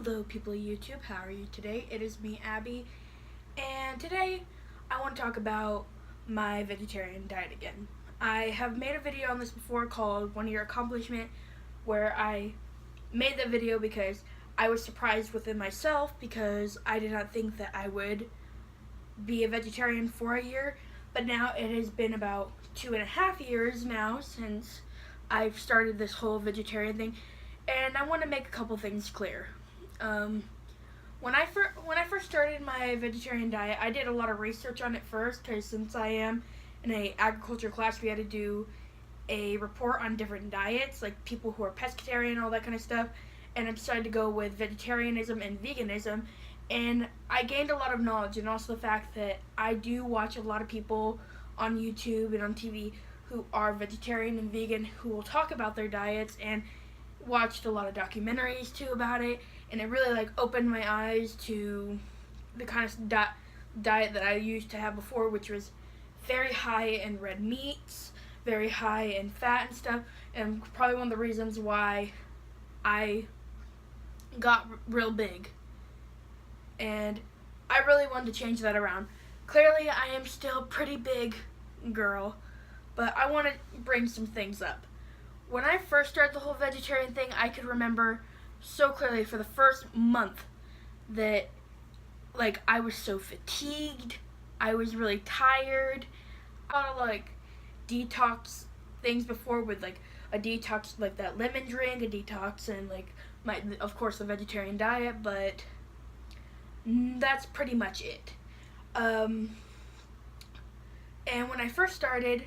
Hello people of YouTube, how are you today? It is me, Abby, and today I want to talk about my vegetarian diet again. I have made a video on this before called One Year Accomplishment, where I made the video because I was surprised within myself because I did not think that I would be a vegetarian for a year, but now it has been about 2.5 years now since I've started this whole vegetarian thing, and I want to make a couple things clear. When I first started my vegetarian diet, I did a lot of research on it first, because since I am in a agriculture class, we had to do a report on different diets, like people who are pescatarian, all that kind of stuff, and I decided to go with vegetarianism and veganism, and I gained a lot of knowledge, and also the fact that I do watch a lot of people on YouTube and on TV who are vegetarian and vegan who will talk about their diets, and watched a lot of documentaries too about it, and it really opened my eyes to the kind of diet that I used to have before, which was very high in red meats, very high in fat and stuff, and probably one of the reasons why I got real big. And I really wanted to change that around. Clearly I am still a pretty big girl, but I want to bring some things up. When I first started the whole vegetarian thing, I could remember so clearly for the first month that I was so fatigued, I was really tired. I had detox things before with a detox that lemon drink, a detox, and of course the vegetarian diet, but that's pretty much it. And when I first started,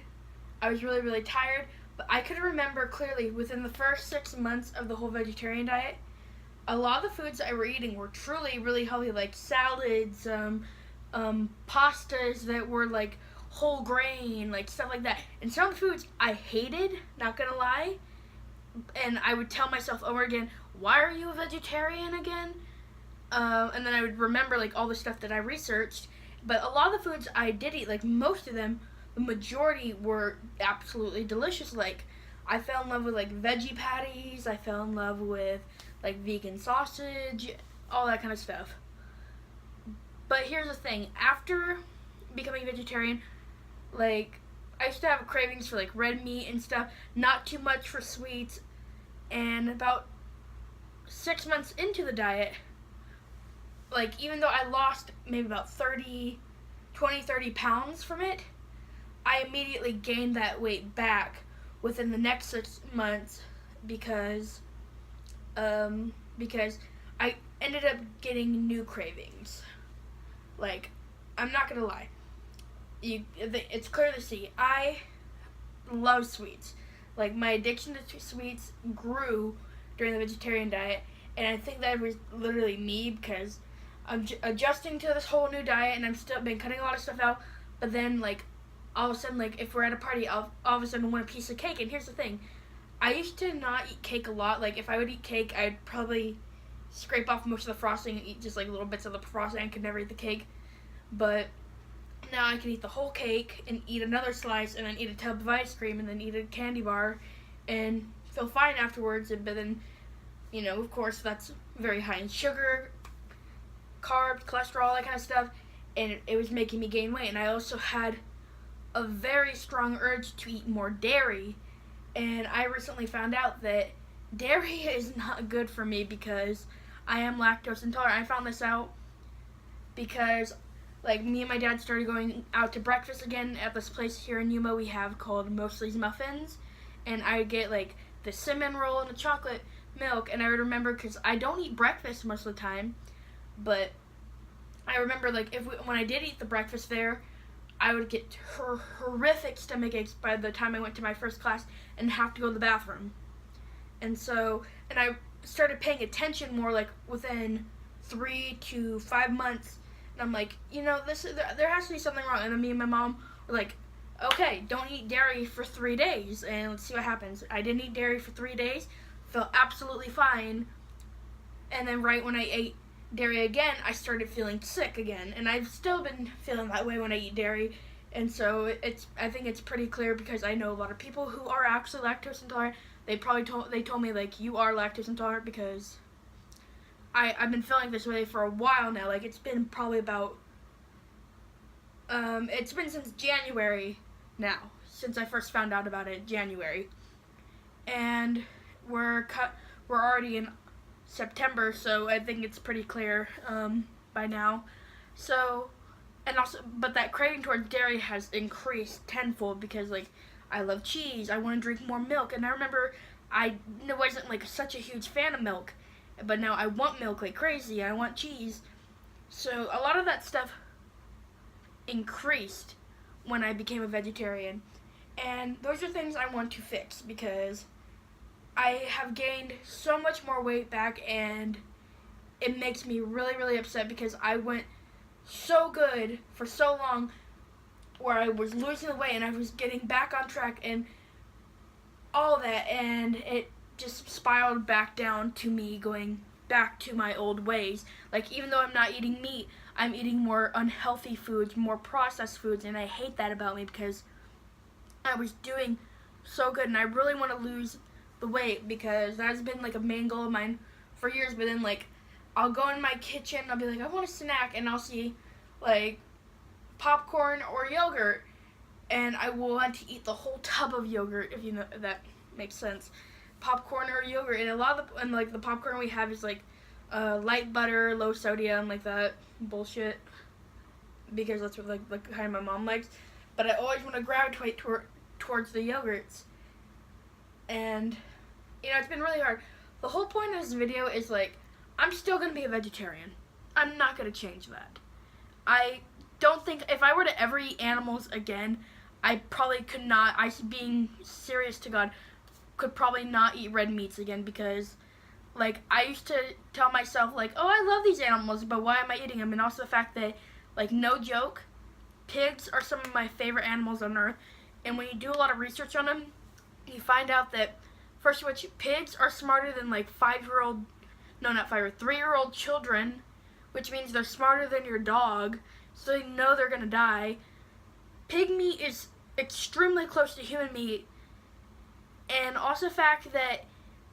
I was really tired. But I could remember clearly within the first 6 months of the whole vegetarian diet, a lot of the foods I were eating were truly really healthy, like salads, pastas that were whole grain, stuff like that. And some foods I hated, not gonna lie, and I would tell myself over again, why are you a vegetarian again? And then I would remember all the stuff that I researched. But a lot of the foods I did eat, most of them, the majority were absolutely delicious. I fell in love with veggie patties, I fell in love with vegan sausage, all that kind of stuff. But here's the thing, after becoming vegetarian, I used to have cravings for red meat and stuff, not too much for sweets, and about 6 months into the diet, even though I lost maybe about 30 pounds from it, I immediately gained that weight back within the next 6 months because I ended up getting new cravings. I'm not gonna lie, it's clear to see I love sweets. My addiction to sweets grew during the vegetarian diet, and I think that was literally me because I'm adjusting to this whole new diet, and I'm still been cutting a lot of stuff out. But then all of a sudden, if we're at a party, I'll all of a sudden want a piece of cake. And here's the thing, I used to not eat cake a lot. If I would eat cake, I'd probably scrape off most of the frosting and eat just little bits of the frosting. I could never eat the cake. But now I can eat the whole cake and eat another slice and then eat a tub of ice cream and then eat a candy bar and feel fine afterwards. But then, of course, that's very high in sugar, carbs, cholesterol, that kind of stuff. And it was making me gain weight. And I also had a very strong urge to eat more dairy, and I recently found out that dairy is not good for me because I am lactose intolerant. I found this out because me and my dad started going out to breakfast again at this place here in Yuma we have called Mosley's Muffins, and I would get the cinnamon roll and the chocolate milk, and I would remember, because I don't eat breakfast most of the time, but I remember when I did eat the breakfast there, I would get horrific stomach aches by the time I went to my first class and have to go to the bathroom. And I started paying attention more within 3 to 5 months. And I'm there has to be something wrong. And then me and my mom were okay, don't eat dairy for 3 days and let's see what happens. I didn't eat dairy for 3 days, felt absolutely fine. And then right when I ate dairy again, I started feeling sick again, and I've still been feeling that way when I eat dairy. And so I think it's pretty clear, because I know a lot of people who are actually lactose intolerant. They told me you are lactose intolerant because I've been feeling this way for a while now. Like, it's been probably about, it's been since January now, since I first found out about it, January. And we're already in September, so I think it's pretty clear, by now. So, and also, but that craving towards dairy has increased tenfold because, like, I love cheese, I want to drink more milk, and I remember I wasn't, like, such a huge fan of milk, but now I want milk like crazy, I want cheese. So, a lot of that stuff increased when I became a vegetarian, and those are things I want to fix because I have gained so much more weight back, and it makes me really, really upset because I went so good for so long where I was losing the weight and I was getting back on track and all that, and it just spiraled back down to me going back to my old ways. Like, even though I'm not eating meat, I'm eating more unhealthy foods, more processed foods, and I hate that about me because I was doing so good, and I really want to lose the weight because that's been, like, a main goal of mine for years. But then, like, I'll go in my kitchen, I'll be like, I want a snack, and I'll see, like, popcorn or yogurt, and I will want to eat the whole tub of yogurt, if you know if that makes sense. Popcorn or yogurt, and a lot of the popcorn we have is like light butter, low sodium, like that bullshit, because that's what like the kind my mom likes. But I always want to gravitate towards the yogurts, and it's been really hard. The whole point of this video is, like, I'm still gonna be a vegetarian. I'm not gonna change that. I don't think if I were to ever eat animals again, I probably could not. Being serious to God, could probably not eat red meats again because, like, I used to tell myself, like, oh, I love these animals, but why am I eating them? And also the fact that, like, no joke, pigs are some of my favorite animals on earth. And when you do a lot of research on them, you find out that, first of which, pigs are smarter than, like, 3-year-old children, which means they're smarter than your dog, so they know they're gonna die. Pig meat is extremely close to human meat, and also the fact that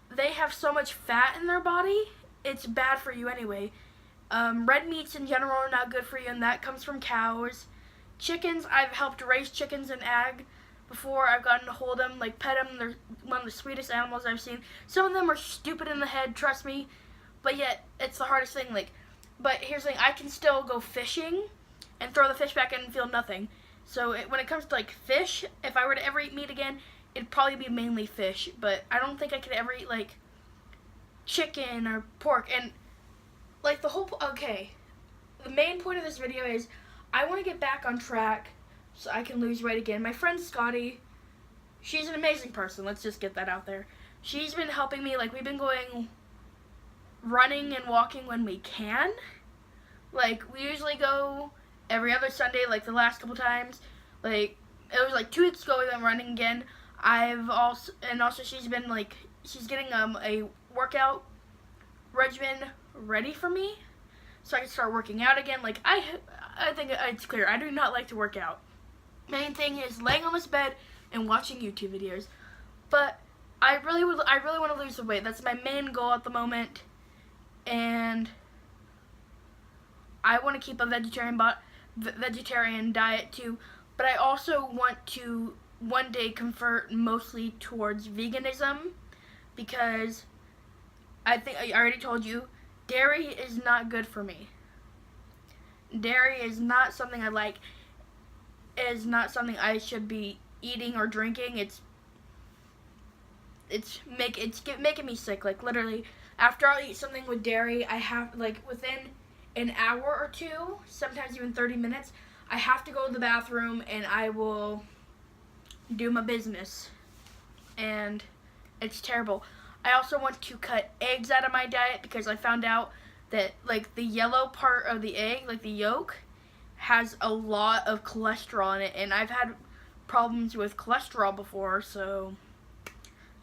they have so much fat in their body, it's bad for you anyway. Red meats in general are not good for you, and that comes from cows. Chickens, I've helped raise chickens and egg before. I've gotten to hold them, like, pet them. They're one of the sweetest animals I've seen. Some of them are stupid in the head, trust me, but yet it's the hardest thing. Like, but here's the thing, I can still go fishing and throw the fish back in and feel nothing. So when it comes to, like, fish, if I were to ever eat meat again, it'd probably be mainly fish. But I don't think I could ever eat, like, chicken or pork. And, like, the main point of this video is I want to get back on track so I can lose weight again. My friend Scotty, she's an amazing person. Let's just get that out there. She's been helping me. Like, we've been going running and walking when we can. Like, we usually go every other Sunday, like the last couple times. Like, it was like 2 weeks ago we went running again. Also she's been, like, she's getting a workout regimen ready for me so I can start working out again. Like, I think it's clear, I do not like to work out. Main thing is laying on this bed and watching YouTube videos. But I really want to lose the weight. That's my main goal at the moment. And I want to keep a vegetarian diet too, but I also want to one day convert mostly towards veganism because I think I already told you, dairy is not good for me. Dairy is not something I like. It is not something I should be eating or drinking. It's making me sick. Like, literally, after I'll eat something with dairy, I have, like, within an hour or two, sometimes even 30 minutes, I have to go to the bathroom and I will do my business. And it's terrible. I also want to cut eggs out of my diet because I found out that, like, the yellow part of the egg, like the yolk, has a lot of cholesterol in it, and I've had problems with cholesterol before, so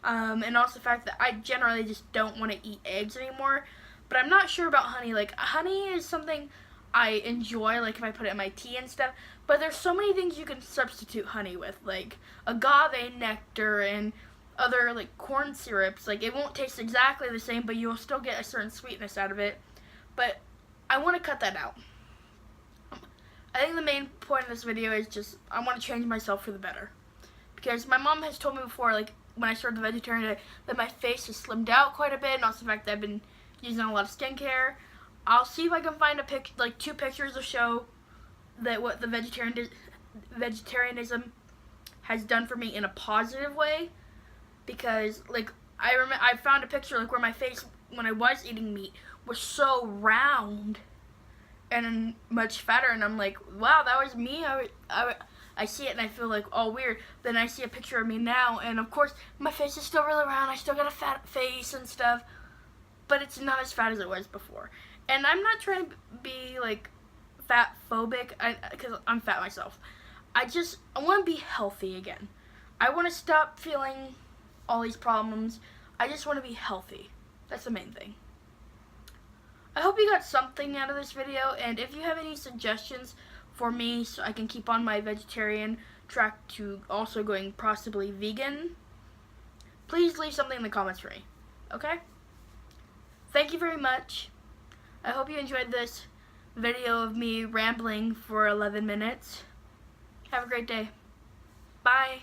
and also the fact that I generally just don't want to eat eggs anymore. But I'm not sure about honey. Like, honey is something I enjoy, like, if I put it in my tea and stuff, but there's so many things you can substitute honey with, like agave nectar and other, like, corn syrups. Like, it won't taste exactly the same, but you'll still get a certain sweetness out of it. but I want to cut that out. I think the main point of this video is just I want to change myself for the better. Because my mom has told me before, like when I started the vegetarian diet, that my face has slimmed out quite a bit, and also the fact that I've been using a lot of skincare. I'll see if I can find like 2 pictures to show that what the vegetarianism has done for me in a positive way. Because like I found a picture like where my face when I was eating meat was so round and much fatter, and I'm like, wow, that was me. I see it and I feel like, oh, weird. Then I see a picture of me now, and of course my face is still really round. I still got a fat face and stuff, but it's not as fat as it was before. And I'm not trying to be like fat phobic, because I'm fat myself. I want to be healthy again. I want to stop feeling all these problems. I just want to be healthy. That's the main thing. I hope you got something out of this video, and if you have any suggestions for me so I can keep on my vegetarian track to also going possibly vegan, please leave something in the comments for me, okay? Thank you very much. I hope you enjoyed this video of me rambling for 11 minutes. Have a great day. Bye.